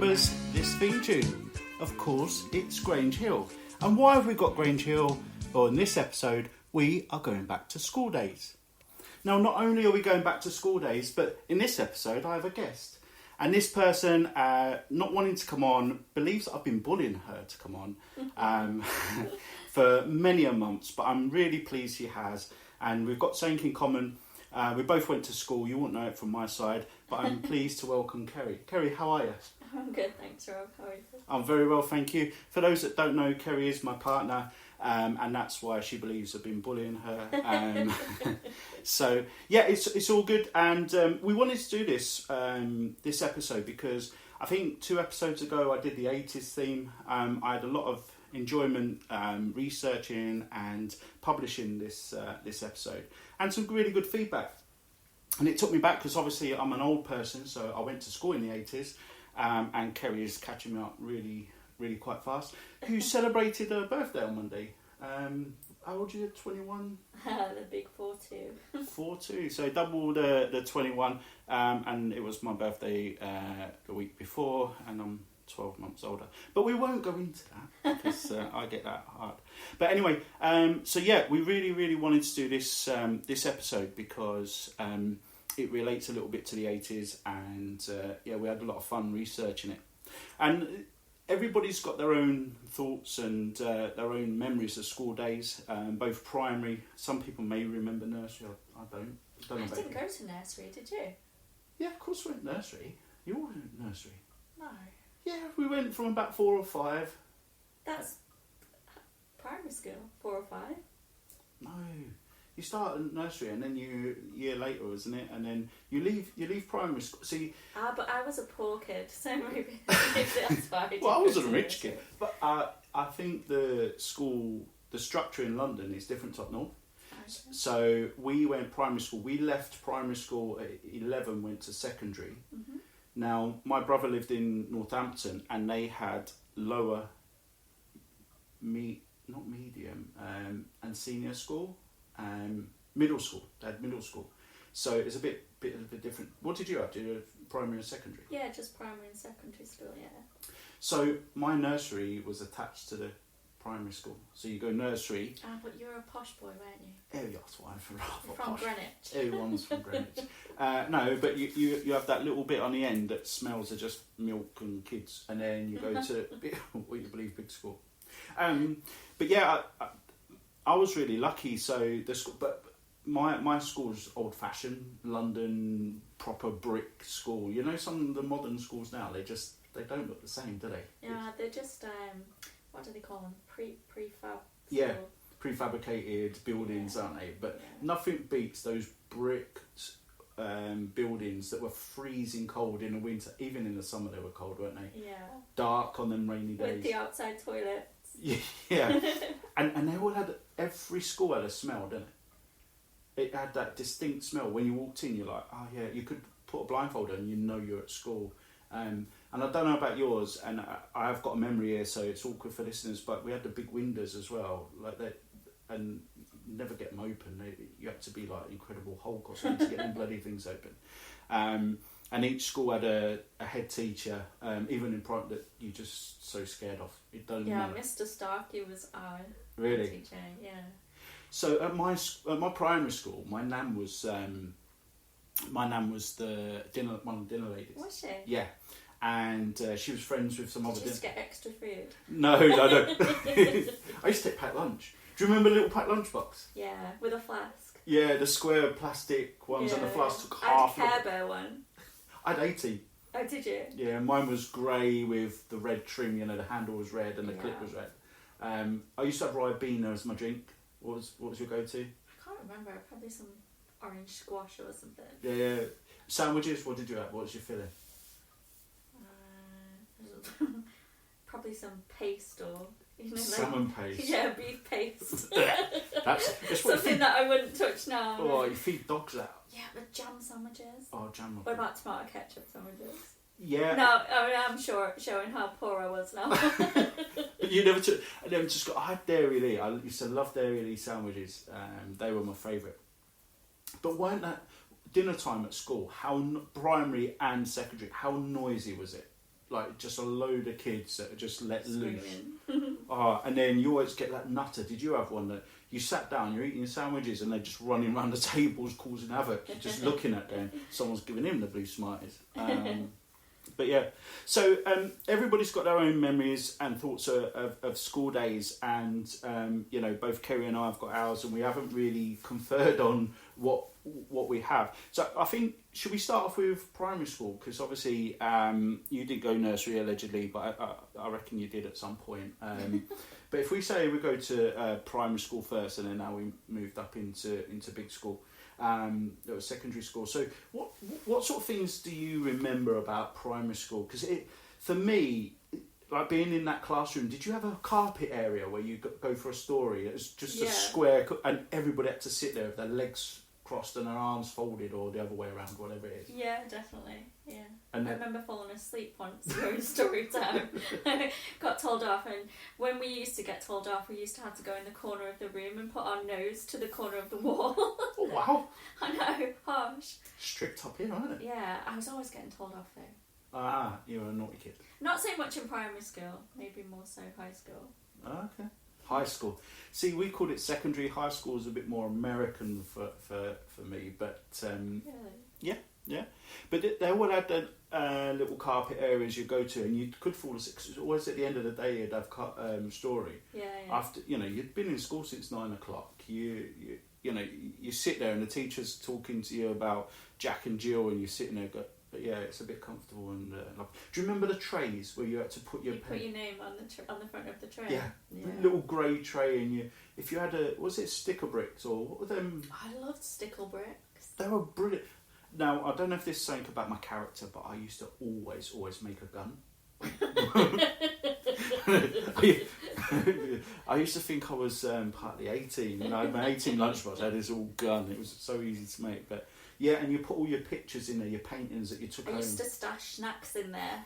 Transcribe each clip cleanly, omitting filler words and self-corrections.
remembers this theme tune? Of course, it's Grange Hill. And why have we got Grange Hill? Well, in this episode, we are going back to school days. Now, not only are we going back to school days, but in this episode, I have a guest. And this person, not wanting to come on, believes that I've been bullying her to come on for many a months. But I'm really pleased she has. And we've got something in common. We both went to school. You won't know it from my side. But I'm pleased to welcome Kerry. Kerry, how are you? I'm good, thanks, Rob. How are you? I'm very well, thank you. For those that don't know, Kerry is my partner. And that's why she believes I've been bullying her. So yeah, it's all good. And we wanted to do this this episode because I think 2 episodes ago I did the 80s theme. I had a lot of enjoyment researching and publishing this episode, and some really good feedback. And it took me back because obviously I'm an old person, so I went to school in the 80s, and Kerry is catching me up really quite fast. You celebrated a birthday on Monday. How old are you? 21? The big 4-2. 4-2. So double the 21. And it was my birthday the week before, and I'm 12 months older. But we won't go into that because I get that hard. But anyway, so yeah, we really wanted to do this episode because it relates a little bit to the 80s, and yeah, we had a lot of fun researching it. And everybody's got their own thoughts and their own memories of school days, both primary. Some people may remember nursery. I don't. I didn't go to nursery, did you? Yeah, of course we went nursery. You all went nursery. No. Yeah, we went from about 4 or 5. That's primary school, 4 or 5. No, you start at nursery and then you year later, isn't it? And then you leave primary school. See, but I was a poor kid, so maybe that's why. I wasn't a rich kid, but I think the structure in London is different to up north. Okay. So we went primary school. We left primary school at 11, went to secondary. Mm-hmm. Now my brother lived in Northampton, and they had lower, not medium, and senior school. Middle school. They had middle school, so it's a bit of a different. What did you have? Did you have primary and secondary? Yeah, just primary and secondary school. Yeah. So my nursery was attached to the primary school. So you go nursery. But you're a posh boy, weren't you? Oh, yes, well, I'm from posh. Greenwich. Everyone's from Greenwich. No, but you have that little bit on the end that smells of just milk and kids, and then you go to what you believe big school. But yeah. I was really lucky. So the school, but my school's old-fashioned London proper brick school. You know, some of the modern schools now they don't look the same, do they? Yeah, they're just what do they call them? Prefab. Yeah, prefabricated buildings, aren't they? But nothing beats those brick buildings that were freezing cold in the winter. Even in the summer they were cold, weren't they? Yeah. Dark on them rainy days. With the outside toilet. Yeah, and they all had, every school had a smell, didn't it? It had that distinct smell. When you walked in, you're like, oh yeah, you could put a blindfold on and you know you're at school. And I don't know about yours, and I have got a memory here, so it's awkward for listeners, but we had the big windows as well, like that, and you never get them open. You have to be like Incredible Hulk or something to get them bloody things open. And each school had a head teacher, even in private, that you're just so scared of. It doesn't matter. Mr. Starkey was our really teacher. Yeah. So at my primary school, my nan was the one of the dinner ladies. Was she? Yeah, and she was friends with some other. Did you just get extra food? No, I don't. I used to take packed lunch. Do you remember the little packed lunch box? Yeah, with a flask. Yeah, the square plastic ones, and the flask took half. I had a Care Bear one. I had 80. Oh, did you? Yeah, mine was grey with the red trim, you know, the handle was red and the clip was red. I used to have Ribena as my drink. What was your go-to? I can't remember, probably some orange squash or something. Yeah. Sandwiches, what did you have? What was your filling? Probably some paste or... salmon paste. Yeah, beef paste. That's something that I wouldn't touch now. Oh, you feed dogs out. Yeah, but jam sandwiches. Oh, jam. What about tomato ketchup sandwiches? Yeah. No, I mean, I'm showing how poor I was now. But you never took. I never just got. I had Dairy Lee. I used to love Dairy Lee sandwiches. They were my favourite. But weren't that dinner time at school? How primary and secondary? How noisy was it? like just a load of kids that are just let loose. Screaming. And then you always get that nutter. Did you have one that you sat down, you're eating your sandwiches, and they're just running around the tables causing havoc, just looking at them? Someone's giving him the blue smarties. But yeah, so everybody's got their own memories and thoughts of school days, and you know, both Kerry and I have got ours, and we haven't really conferred on what we have. So I think, should we start off with primary school? Because obviously you didn't go nursery allegedly, but I reckon you did at some point. But if we say we go to primary school first, and then now we moved up into big school. It was secondary school. So what sort of things do you remember about primary school? Because for me, like being in that classroom, did you have a carpet area where you go for a story? It was just a square, and everybody had to sit there with their legs crossed and their arms folded, or the other way around, whatever it is. Yeah, definitely. Yeah. And I remember falling asleep once during story time. Got told off, and when we used to get told off, we used to have to go in the corner of the room and put our nose to the corner of the wall. Oh wow! I know, harsh. Strict up here, aren't it? Yeah, I was always getting told off though. Ah, you were a naughty kid. Not so much in primary school, maybe more so high school. Okay. High school. See, we called it secondary. High school is a bit more American for me, but Really? yeah. But they all had little carpet areas you go to, and you could fall asleep. 'Cause it was always at the end of the day you'd have story. Yeah. After, you know, you'd been in school since 9 o'clock. You know, you sit there and the teacher's talking to you about Jack and Jill, and you're sitting there. But yeah, it's a bit comfortable and. Do you remember the trays where you had to put your put your name on the front of the tray? Yeah. Little grey tray, and if you had was it sticker bricks or what were them? I loved stickle bricks. They were brilliant. Now, I don't know if this is something about my character, but I used to always make a gun. I used to think I was partly 18. You know, I had my 18 lunchbox. I had this all gun. It was so easy to make. But yeah, and you put all your pictures in there, your paintings that you took home. I used to stash snacks in there.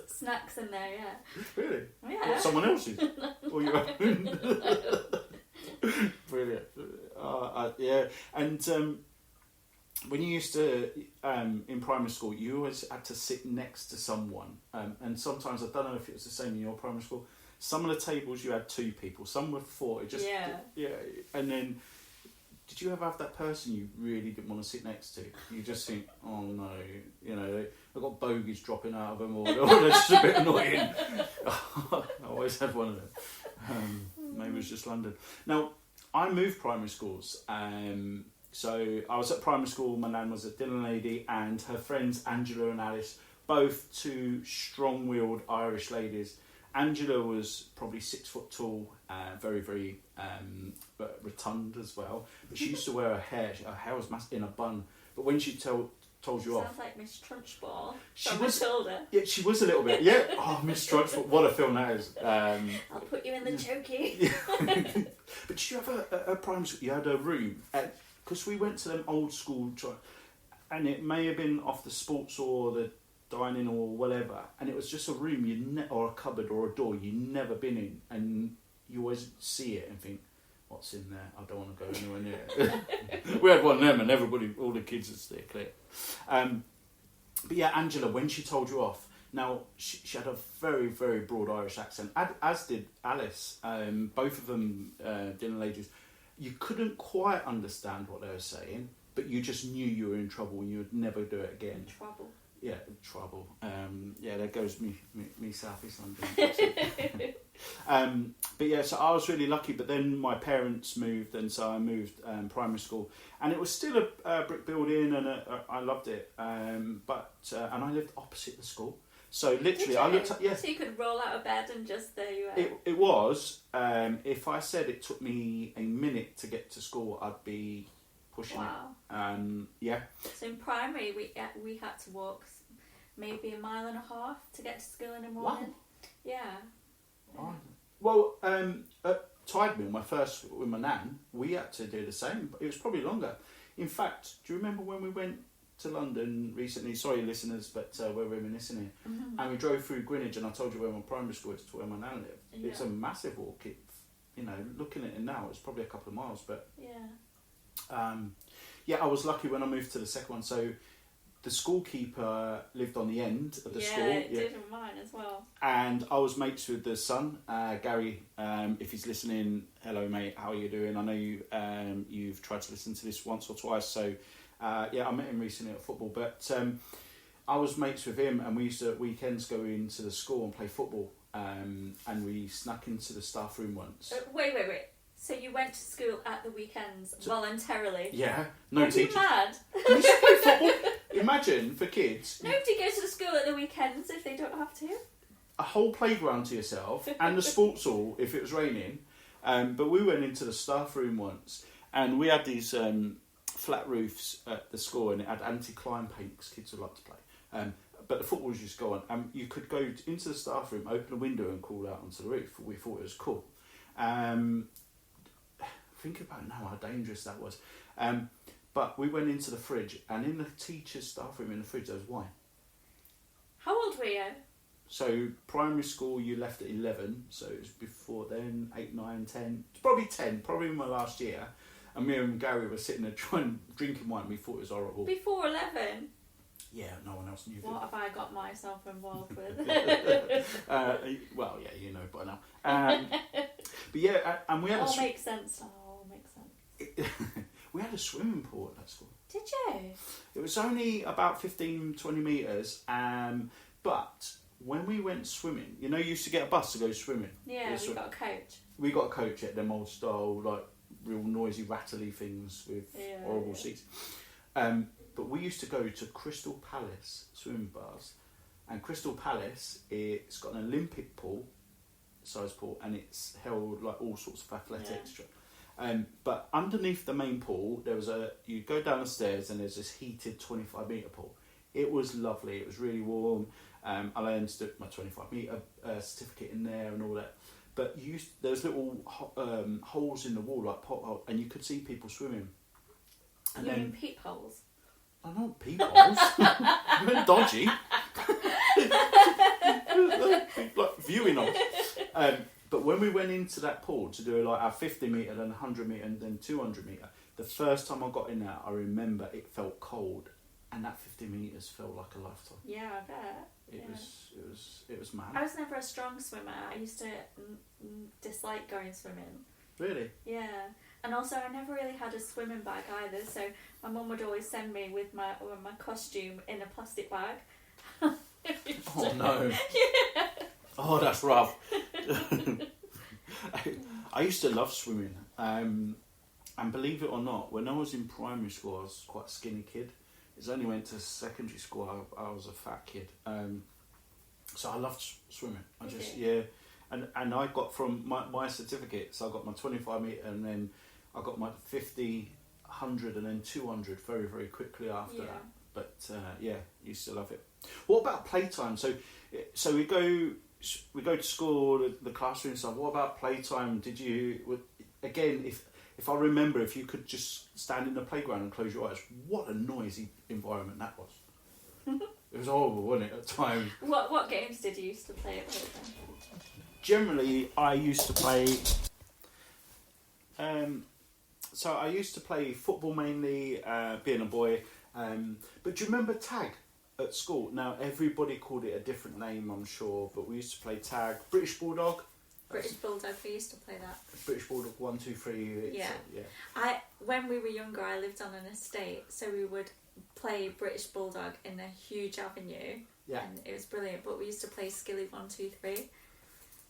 Snacks in there, yeah. Really? Yeah. What, someone else's? Or your own? Brilliant. Yeah, and when you used to, in primary school, you always had to sit next to someone. And sometimes, I don't know if it was the same in your primary school, some of the tables you had 2 people, some were 4. It just, yeah. And then, did you ever have that person you really didn't want to sit next to? You just think, oh no, you know, I've got bogies dropping out of them, or they're just a bit annoying. I always had one of them. Maybe it was just London. Now, I moved primary schools. So I was at primary school, my nan was a dinner lady, and her friends Angela and Alice, both 2 strong-willed Irish ladies. Angela was probably 6 foot tall, very, very rotund as well. But she used to wear her hair was in a bun. But when she told you off... Sounds like Miss Trunchbull from Matilda. Yeah, she was a little bit. Yeah. Oh, Miss Trunchbull, what a film that is. I'll put you in the chokey. But did you have a primary school? You had a room... Because we went to them old school, and it may have been off the sports or the dining or whatever, and it was just a room or a cupboard or a door you'd never been in, and you always see it and think, what's in there? I don't want to go anywhere near it. We had one of them, and all the kids would stay clear. But yeah, Angela, when she told you off, now she had a very, very broad Irish accent, as did Alice. Both of them, dinner ladies. You couldn't quite understand what they were saying, but you just knew you were in trouble and you would never do it again. Trouble. Yeah, trouble. Yeah, there goes me South East London. But yeah, so I was really lucky, but then my parents moved, and so I moved primary school, and it was still a brick building, and I loved it. And I lived opposite the school. So literally, I looked at, yeah. So you could roll out of bed and just there you were. It was. If I said it took me a minute to get to school, I'd be pushing it. Yeah. So in primary, we had to walk maybe 1.5 miles to get to school in the morning. Wow. Yeah. Oh. Well, at Tidemill, my first with my nan, we had to do the same. It was probably longer. In fact, do you remember when we went to London recently? Sorry, listeners, but we're reminiscing here. Mm-hmm. And we drove through Greenwich, and I told you where my primary school is to where my nan lived. Yeah. It's a massive walk. Looking at it now, it's probably a couple of miles, but yeah. Yeah, I was lucky when I moved to the second one. So the schoolkeeper lived on the end of the school. Yeah, it did in mine as well. And I was mates with the son, Gary. If he's listening, hello mate, how are you doing? I know you've tried to listen to this once or twice, so I met him recently at football. But I was mates with him, and we used to at weekends go into the school and play football. And we snuck into the staff room once. Wait. So you went to school at the weekends voluntarily? Yeah, no Are teachers. you mad? We used to play football. Imagine for kids. Nobody goes to school at the weekends if they don't have to. A whole playground to yourself and the sports hall if it was raining. But we went into the staff room once, and we had these flat roofs at the school, and it had anti-climb paint because kids would like to play. But the football was just go on. You could go into the staff room, open a window and crawl out onto the roof. We thought it was cool. Think about now how dangerous that was. But we went into the fridge, and in the teacher's staff room in the fridge there was wine. How old were you? So primary school you left at 11, so it was before then, 8, 9, 10. It's probably 10, probably my last year. And me and Gary were sitting there drinking wine. We thought it was horrible. Before 11? Yeah, no one else knew. What have I got myself involved with? Well, yeah, you know by now. But yeah, and we had makes sense. Oh, makes sense. We had a swimming pool at that school. Did you? It was only about 15, 20 metres, but when we went swimming, you used to get a bus to go swimming. Yeah, we got a coach. We got a coach at them old style, like real noisy, rattly things with horrible seats. But we used to go to Crystal Palace swimming bars, and Crystal Palace, it's got an Olympic pool, size pool, and it's held like all sorts of athletics. But underneath the main pool, there was you go down the stairs and there's this heated 25 metre pool. It was lovely. It was really warm. I then stuck my 25 metre certificate in there and all that. But there was little holes in the wall, like potholes, and you could see people swimming. And you mean peepholes? I know peepholes. You went dodgy. Like viewing holes. But when we went into that pool to do like our 50 metre, then 100 metre, and then 200 metre, the first time I got in there, I remember it felt cold, and that 50 metres felt like a lifetime. Yeah, I bet. It was mad. I was never a strong swimmer. I used to dislike going swimming. Really? Yeah. And also, I never really had a swimming bag either, so my mum would always send me with my costume in a plastic bag. Oh no. Yeah. Oh, that's rough. I used to love swimming. And believe it or not, when I was in primary school, I was quite a skinny kid. It's only went to secondary school, I was a fat kid. So I loved swimming. And I got from my certificates, I got my 25 metre, and then I got my 50, 100 and then 200 very, very quickly after that. But used to love it. What about playtime? So we go to school, the classroom stuff. What about playtime? Did you, again, if I remember, if you could just stand in the playground and close your eyes, what a noisy environment that was. It was horrible, wasn't it, at times? What games did you used to play at playtime? Generally, I used to play... so I used to play football mainly, being a boy. But do you remember tag at school? Now, everybody called it a different name, I'm sure, but we used to play tag. British Bulldog. British Bulldog, we used to play that. British Bulldog 1, 2, 3. Yeah. When we were younger, I lived on an estate, so we would play British Bulldog in a huge avenue. Yeah. And it was brilliant. But we used to play Skilly 1, 2, 3.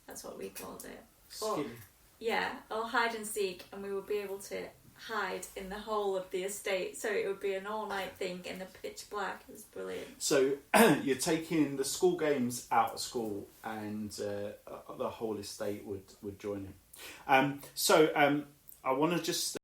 That's what we called it. Skilly. Or hide and seek, and we would be able to hide in the whole of the estate, so it would be an all-night thing in the pitch black. It was brilliant. So you're taking the school games out of school, and the whole estate would join in. I want to just